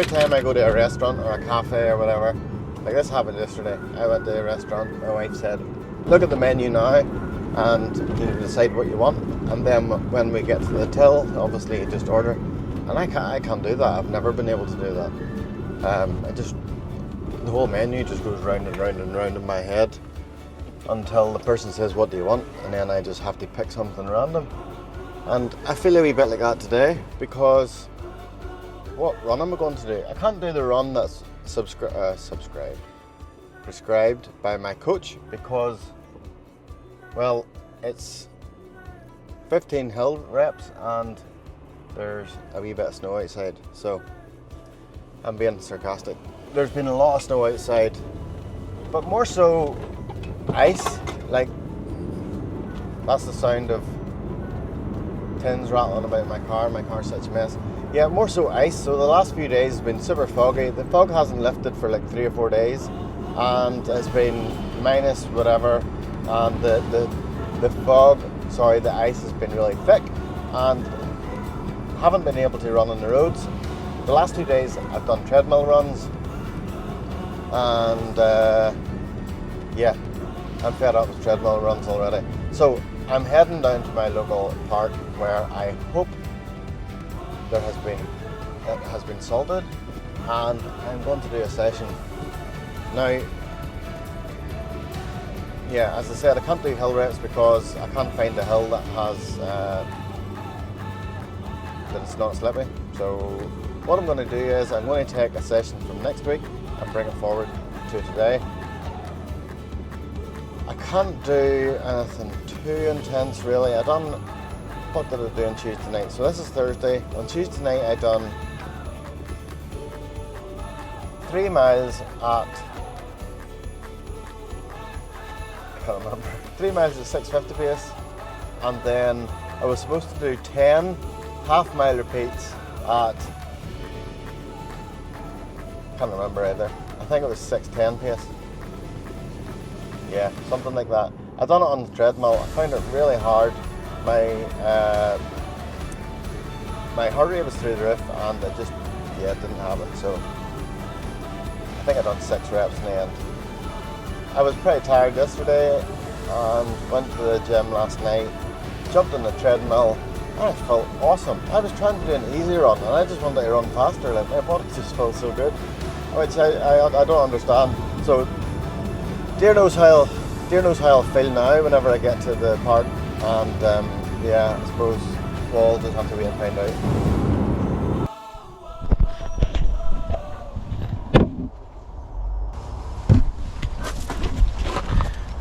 every time I go to a restaurant or a cafe or whatever, like this happened yesterday. I went to a restaurant, my wife said, look at the menu now and you decide what you want, and then when we get to the till, obviously you just order. And I can't do that. I've never been able to do that. The whole menu just goes round and round and round in my head until the person says, what do you want? And then I just have to pick something random. And I feel a wee bit like that today, because what run am I going to do? I can't do the run that's prescribed by my coach, because, well, it's 15 hill reps and there's a wee bit of snow outside, so I'm being sarcastic. There's been a lot of snow outside, but more so ice. Like, that's the sound of tins rattling about my car. My car's such a mess. Yeah, more so ice. So the last few days has been super foggy. The fog hasn't lifted for like 3 or 4 days, and it's been minus whatever, and the ice has been really thick, and haven't been able to run on the roads. The last 2 days I've done treadmill runs, and yeah, I'm fed up with treadmill runs already. So I'm heading down to my local park where I hope it has been salted, and I'm going to do a session. Now, yeah, as I said, I can't do hill reps because I can't find a hill that has that it's not slippy. So what I'm going to do is I'm going to take a session from next week and bring it forward to today. I can't do anything too intense really. What did I do on Tuesday night? So this is Thursday. On Tuesday night I done 3 miles at, I can't remember, 3 miles at 650 pace, and then I was supposed to do 10 half-mile repeats at, can't remember either, I think it was 6:10 pace. Yeah, something like that. I done it on the treadmill. I found it really hard. My heart rate was through the roof, and it just, yeah, didn't have it. So I think I done 6 reps in the end. I was pretty tired yesterday and went to the gym last night, jumped on the treadmill, and I felt awesome. I was trying to do an easy run, and I just wanted to run faster. Like, my body just felt so good, which I don't understand. So dear knows how I'll feel now whenever I get to the park, and yeah, I suppose we'll just have to wait and find out.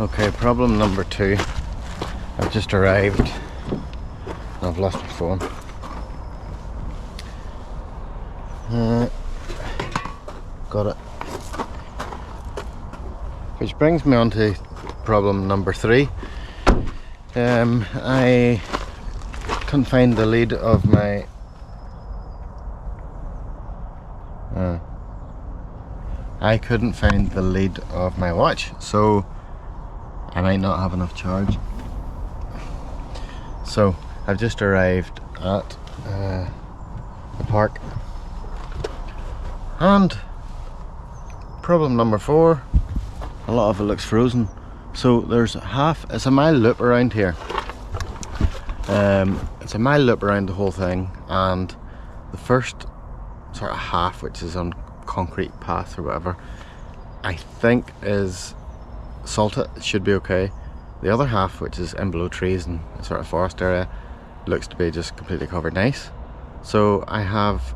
Okay, problem number 2. I've just arrived and I've lost my phone. Got it. Which brings me on to problem number 3. I couldn't find the lead of my watch, so I might not have enough charge. So I've just arrived at the park, and problem number 4, a lot of it looks frozen. So there's it's a mile loop around here. It's a mile loop around the whole thing, and the first sort of half, which is on concrete path or whatever, I think is salted. It should be okay. The other half, which is in below trees and a sort of forest area, looks to be just completely covered in ice. So I have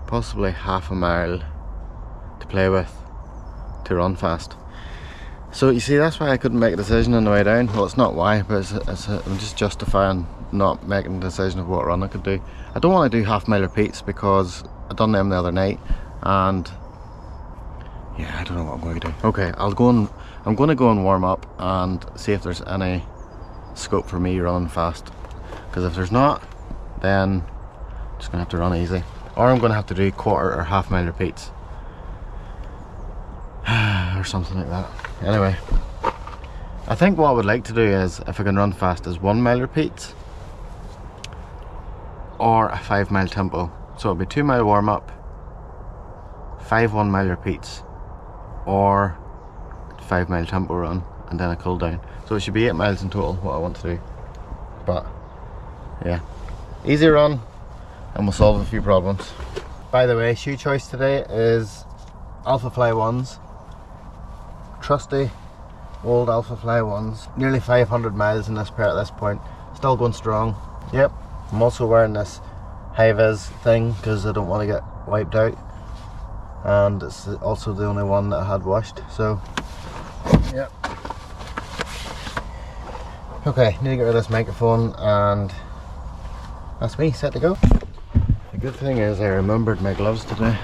possibly half a mile to play with to run fast. So you see, that's why I couldn't make a decision on the way down. Well, it's not why, but I'm just justifying not making a decision of what run I could do. I don't want to do half-mile repeats because I done them the other night, and yeah, I don't know what I'm going to do. Okay, I'm going to go and warm up and see if there's any scope for me running fast. Because if there's not, then I'm just going to have to run easy. Or I'm going to have to do quarter or half-mile repeats. Or something like that. Anyway, I think what I would like to do is, if I can run fast, is 1 mile repeats or a 5 mile tempo. So it'll be 2 mile warm up, 5 1 mile repeats or 5 mile tempo run and then a cool down. So it should be 8 miles in total, what I want to do. But yeah, easy run and we'll solve a few problems. By the way, shoe choice today is Alphafly ones. Trusty old Alphafly ones. Nearly 500 miles in this pair at this point. Still going strong. Yep, I'm also wearing this high-vis thing because I don't want to get wiped out. And it's also the only one that I had washed, so yep. Okay, need to get rid of this microphone and that's me, set to go. The good thing is I remembered my gloves today.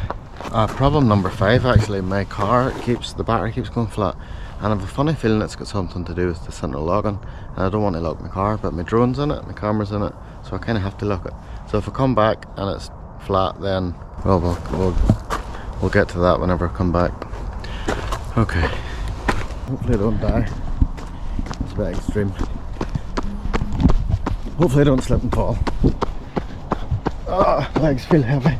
Problem number 5 actually, my car the battery keeps going flat and I have a funny feeling it's got something to do with the central locking and I don't want to lock my car, but my drone's in it, my camera's in it, so I kind of have to lock it. So if I come back and it's flat, then well, we'll get to that whenever I come back. Okay, hopefully I don't die. It's a bit extreme. Hopefully I don't slip and fall. Ah, legs feel heavy.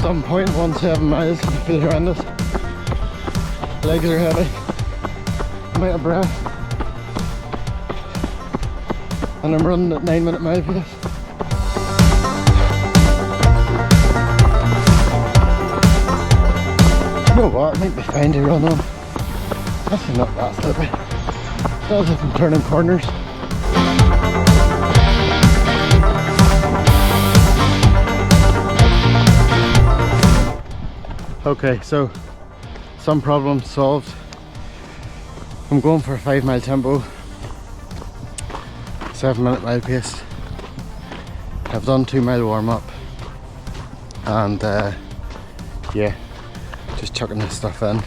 Some 0.17 miles, I feel horrendous. Legs are heavy. I'm out of breath. And I'm running at 9-minute mile pace. You know what, it might be fine to run on. Actually not that slippy. Not as if I'm turning corners. Okay, so some problems solved. I'm going for a 5 mile tempo, 7-minute mile pace. I've done 2 mile warm up and yeah, just chucking this stuff in,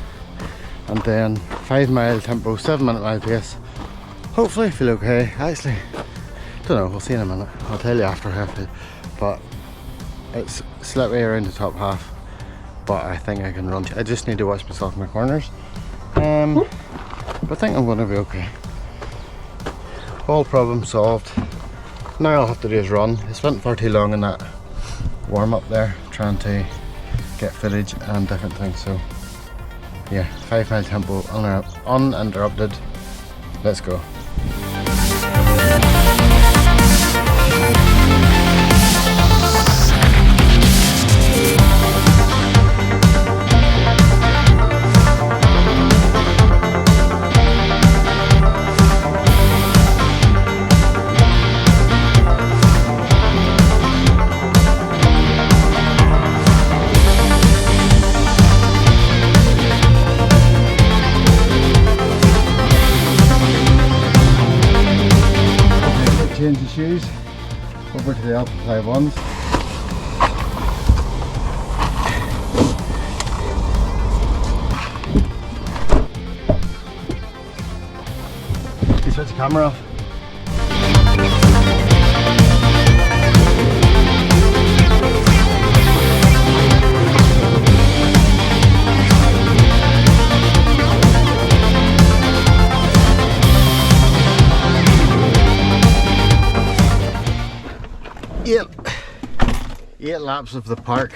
and then 5 mile tempo, 7-minute mile pace. Hopefully I feel okay. Actually, don't know, we'll see in a minute. I'll tell you after how I feel, but it's slightly around the top half. But I think I can run. I just need to watch myself in my corners. But I think I'm going to be okay. All problems solved. Now all I have to do is run. I spent far too long in that warm up there trying to get footage and different things. So yeah, 5 mile tempo uninterrupted. Let's go. Change the shoes over to the Alphafly ones. You switch the camera off. Eight laps of the park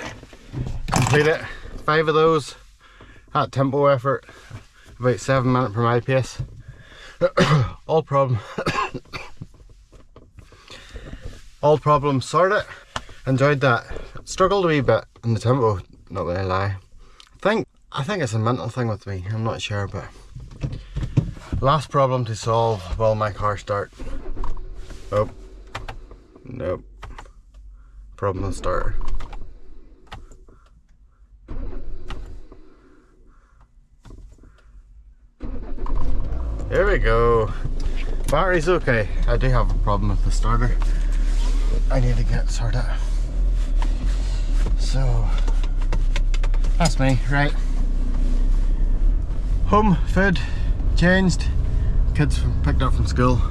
completed. 5 of those at tempo effort, about 7-minute per mile pace. all problems sorted. Enjoyed that. Struggled a wee bit in the tempo, not gonna lie. I think it's a mental thing with me, I'm not sure, but last problem to solve, will my car start? Oh, nope. Problem with starter. There we go. Battery's okay. I do have a problem with the starter. I need to get sorted out. So that's me, right? Home, food, changed, kids picked up from school,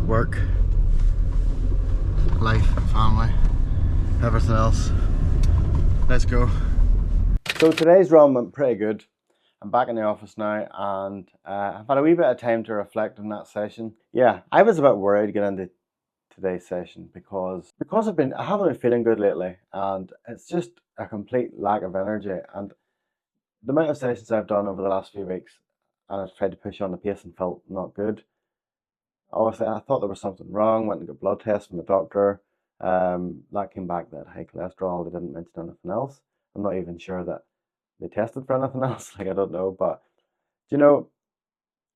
work, life, family, everything else. Let's go. So today's run went pretty good. I'm back in the office now and I've had a wee bit of time to reflect on that session. Yeah, I was a bit worried getting into today's session because I haven't been feeling good lately, and it's just a complete lack of energy. And the amount of sessions I've done over the last few weeks, and I've tried to push on the pace and felt not good. Obviously, I thought there was something wrong. Went and got blood tests from the doctor. That came back that high cholesterol. They didn't mention anything else. I'm not even sure that they tested for anything else. Like, I don't know, but you know,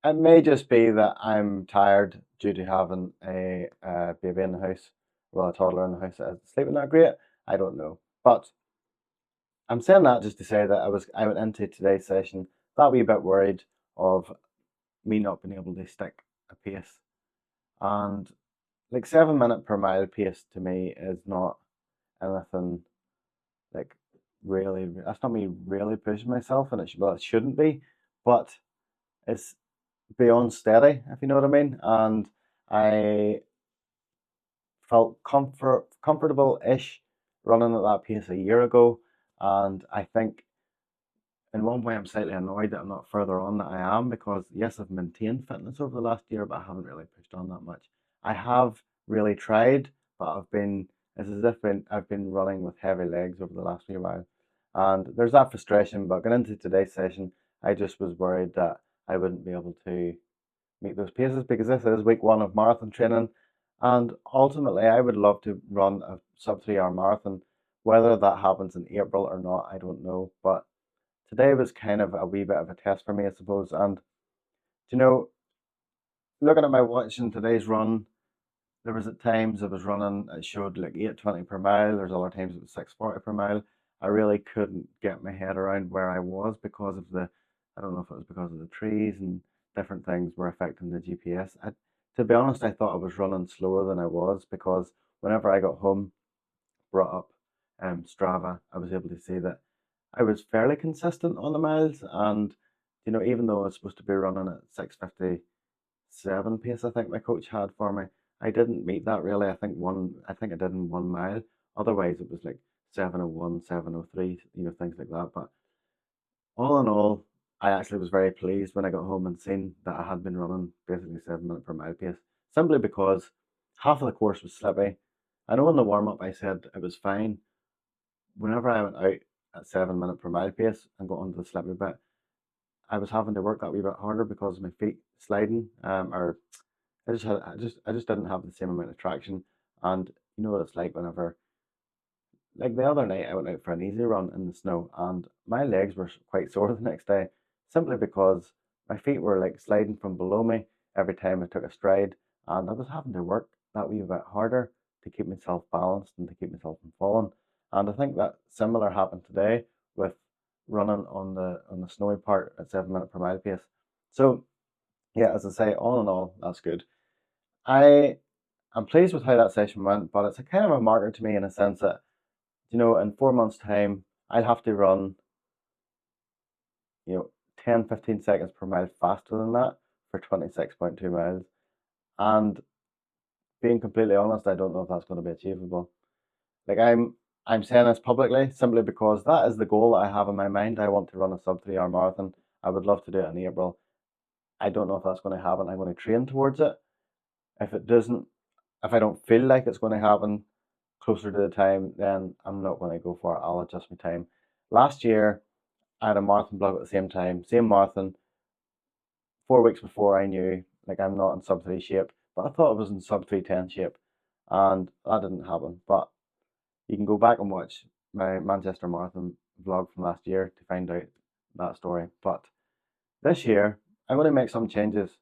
it may just be that I'm tired due to having a baby in the house, well, a toddler in the house that is sleeping not great. I don't know, but I'm saying that just to say that I went into today's session that wee bit worried of me not being able to stick a pace, and like 7 minute per mile pace to me is not anything like really. That's not me really pushing myself, and it shouldn't be, but it's beyond steady, if you know what I mean. And I felt comfortable-ish running at that pace a year ago, and I think in one way I'm slightly annoyed that I'm not further on than I am because yes, I've maintained fitness over the last year, but I haven't really pushed on that much. I have really tried, but it's as if I've been running with heavy legs over the last few while, and there's that frustration. But going into today's session, I just was worried that I wouldn't be able to meet those paces because this is week one of marathon training, and ultimately I would love to run a sub 3 hour marathon. Whether that happens in April or not, I don't know. But today was kind of a wee bit of a test for me, I suppose. And you know, looking at my watch in today's run, there was at times I was running, it showed like 8:20 per mile. There's other times it was 6:40 per mile. I really couldn't get my head around where I was because of I don't know if it was because of the trees and different things were affecting the GPS. To be honest, I thought I was running slower than I was because whenever I got home, brought up Strava, I was able to see that I was fairly consistent on the miles. And, even though I was supposed to be running at 6:57 pace, I think my coach had for me, I didn't meet that really. I think I did in 1 mile. Otherwise, it was like 7:01, 7:03, things like that. But all in all, I actually was very pleased when I got home and seen that I had been running basically 7 minute per mile pace, simply because half of the course was slippy. I know in the warm up I said it was fine. Whenever I went out at 7 minute per mile pace and got onto the slippy bit, I was having to work that wee bit harder because of my feet sliding. Or I just didn't have the same amount of traction. And you know what it's like whenever, like the other night, I went out for an easy run in the snow, and my legs were quite sore the next day, simply because my feet were like sliding from below me every time I took a stride, and I was having to work that wee bit harder to keep myself balanced and to keep myself from falling. And I think that similar happened today with running on the snowy part at 7 minute per mile pace. So yeah, as I say, all in all, that's good. I am pleased with how that session went, but it's a kind of a marker to me in a sense that in 4 months' time, I'd have to run, you know, 10, 15 seconds per mile faster than that for 26.2 miles. And being completely honest, I don't know if that's going to be achievable. Like I'm saying this publicly simply because that is the goal that I have in my mind. I want to run a sub 3 hour marathon. I would love to do it in April. I don't know if that's going to happen. I'm going to train towards it. If it doesn't, if I don't feel like it's going to happen closer to the time, then I'm not going to go for it. I'll adjust my time. Last year, I had a marathon blog at the same time, same marathon. 4 weeks before, I knew like I'm not in sub 3 shape, but I thought I was in sub 3:10 shape, and that didn't happen. But you can go back and watch my Manchester Marathon vlog from last year to find out that story. But this year, I'm going to make some changes.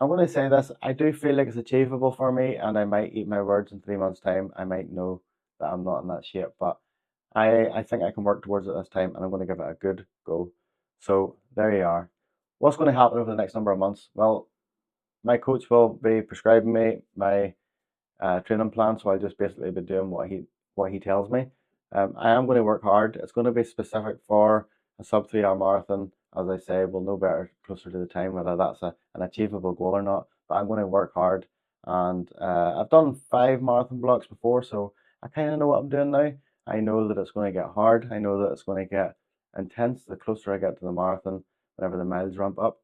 I'm going to say this, I do feel like it's achievable for me, and I might eat my words in 3 months' time. I might know that I'm not in that shape, but I think I can work towards it this time, and I'm going to give it a good go. So there you are. What's going to happen over the next number of months? Well, my coach will be prescribing me my training plan, so I'll just basically be doing what he tells me. I am going to work hard. It's going to be specific for a sub 3 hour marathon. As I say, we'll know better closer to the time whether that's an achievable goal or not. But I'm going to work hard, and I've done 5 marathon blocks before, so I kind of know what I'm doing now. I know that it's going to get hard. I know that it's going to get intense the closer I get to the marathon, whenever the miles ramp up.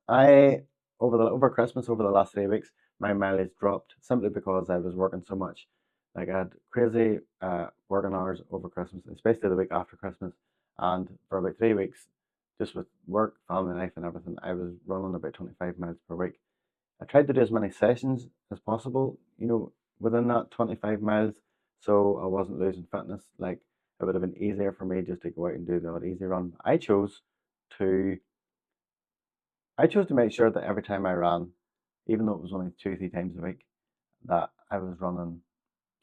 I over Christmas, over the last 3 weeks, my mileage dropped simply because I was working so much. Like I had crazy working hours over Christmas, especially the week after Christmas, and for about 3 weeks, just with work, family life, and everything, I was running about 25 miles per week. I tried to do as many sessions as possible, within that 25 miles, so I wasn't losing fitness. Like it would have been easier for me just to go out and do the odd easy run. To I chose to make sure that every time I ran, even though it was only 2, 3 times a week, that I was running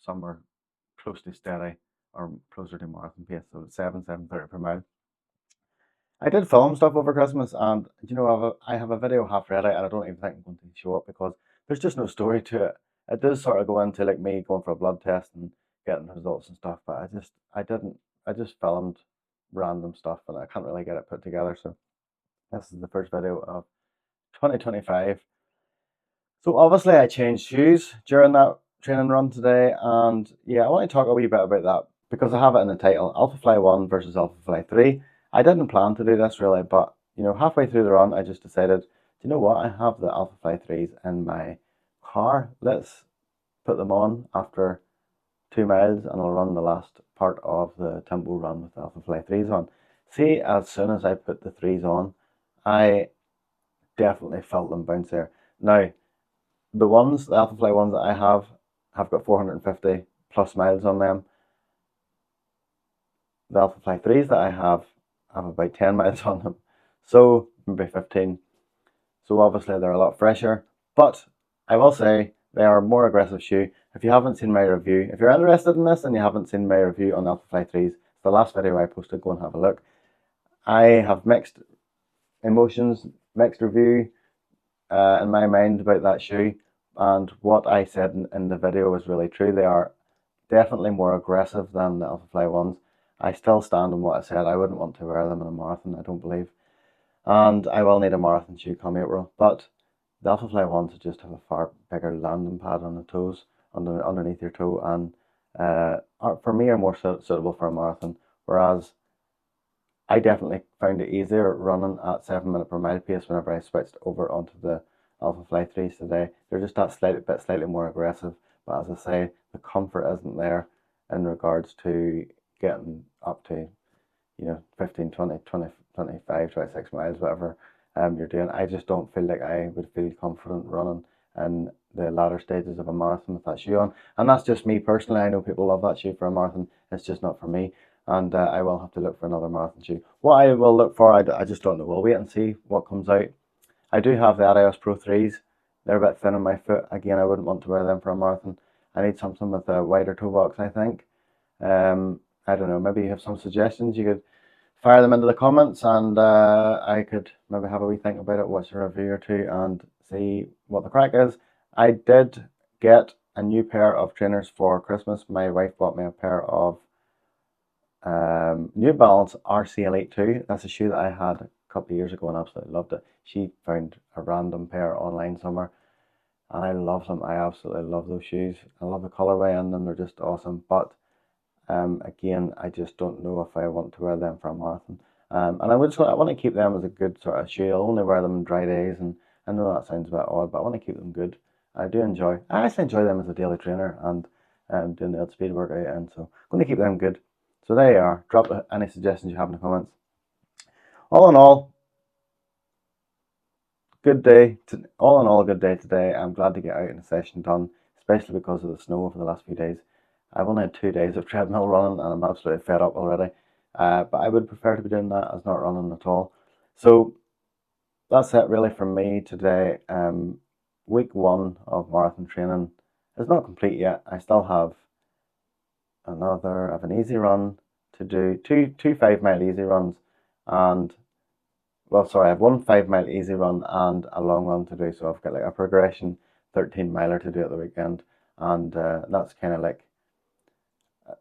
somewhere close to steady or closer to marathon pace, so 7:30 per mile. I did film stuff over Christmas, and I have a video half ready, and I don't even think I'm going to show it because there's just no story to it. It does sort of go into like me going for a blood test and getting results and stuff, but I just filmed random stuff, and I can't really get it put together. So this is the first video of 2025. So obviously I changed shoes during that training run today, and yeah, I want to talk a wee bit about that because I have it in the title, Alphafly 1 versus Alphafly 3. I didn't plan to do this really, but halfway through the run, I just decided, do you know what? I have the Alphafly 3s in my car. Let's put them on after 2 miles, and I'll run the last part of the tempo run with the Alphafly 3s on. See, as soon as I put the 3s on, I definitely felt them bounce there. Now, the Alphafly ones that I have got 450 plus miles on them. The Alphafly 3s that I have about 10 miles on them. So maybe 15. So obviously they're a lot fresher. But I will say they are a more aggressive shoe. If you haven't seen my review, if you're interested in this and you haven't seen my review on the Alphafly 3s, it's the last video I posted, go and have a look. I have mixed emotions, mixed review in my mind about that shoe. And what I said in the video was really true. They are definitely more aggressive than the Alphafly ones. I still stand on what I said. I wouldn't want to wear them in a marathon, I don't believe. And I will need a marathon shoe come April. But the Alphafly ones just have a far bigger landing pad on the toes, underneath your toe, and for me are more suitable for a marathon. Whereas I definitely found it easier running at 7 minute per mile pace whenever I switched over onto the Alphafly 3s today. They're just that slightly more aggressive, but as I say, the comfort isn't there in regards to getting up to 15, 20, 20, 25, 26 miles, whatever you're doing. I just don't feel like I would feel confident running in the latter stages of a marathon with that shoe on. And that's just me personally. I know people love that shoe for a marathon. It's just not for me. And I will have to look for another marathon shoe. What I will look for, I just don't know. We'll wait and see what comes out. I do have the Adios Pro 3s. They're a bit thin on my foot. Again, I wouldn't want to wear them for a marathon. I need something with a wider toe box, I think. I don't know, maybe you have some suggestions. You could fire them into the comments, and I could maybe have a wee think about it, watch a review or two, and see what the crack is. I did get a new pair of trainers for Christmas. My wife bought me a pair of New Balance RC Elite 2. That's a shoe that I had a couple of years ago and absolutely loved it. She found a random pair online somewhere, and I love them. I absolutely love those shoes. I love the colorway in them. They're just awesome. But again, I just don't know if I want to wear them for a marathon. And I want to keep them as a good sort of shoe. I'll only wear them on dry days, and I know that sounds a bit odd, but I want to keep them good. I actually enjoy them as a daily trainer and doing the odd speed workout, and so I'm going to keep them good. So there you are. Drop any suggestions you have in the comments. All in all, good day. All in all, a good day today. I'm glad to get out and a session done, especially because of the snow over the last few days. I've only had 2 days of treadmill running, and I'm absolutely fed up already. But I would prefer to be doing that as not running at all. So that's it really from me today. Week 1 of marathon training is not complete yet. I still have an easy run to do, two 5 mile easy runs, and I have one 5 mile easy run and a long run to do. So I've got like a progression 13 miler to do at the weekend, and that's kind of like,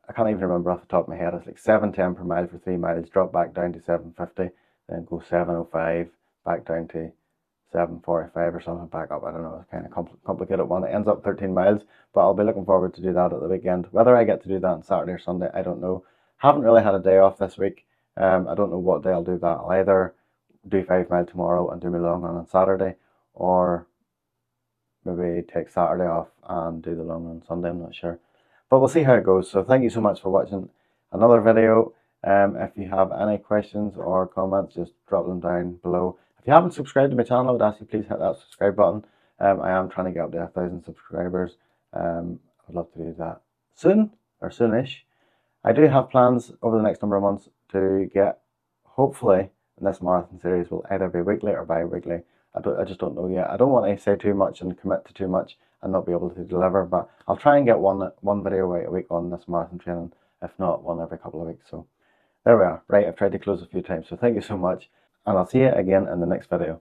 I can't even remember off the top of my head. It's like 7:10 per mile for 3 miles, drop back down to 7:50, then go 7:05, back down to 7:45 or something, back up. I don't know, it's kind of complicated one. It ends up 13 miles, but I'll be looking forward to do that at the weekend. Whether I get to do that on Saturday or Sunday, I don't know. Haven't really had a day off this week. I don't know what day I'll do that. I'll either do 5 mile tomorrow and do my long run on Saturday, or maybe take Saturday off and do the long run Sunday, I'm not sure. But we'll see how it goes. So thank you so much for watching another video. If you have any questions or comments, just drop them down below. If you haven't subscribed to my channel, I would ask you please hit that subscribe button. I am trying to get up to 1,000 subscribers. I'd love to do that soon, or soonish. I do have plans over the next number of months to get, hopefully, in this marathon series will either be weekly or bi-weekly. I just don't know yet. I don't want to say too much and commit to too much and not be able to deliver, but I'll try and get one video out a week on this marathon training, if not one every couple of weeks. So there we are. Right, I've tried to close a few times, so thank you so much, and I'll see you again in the next video.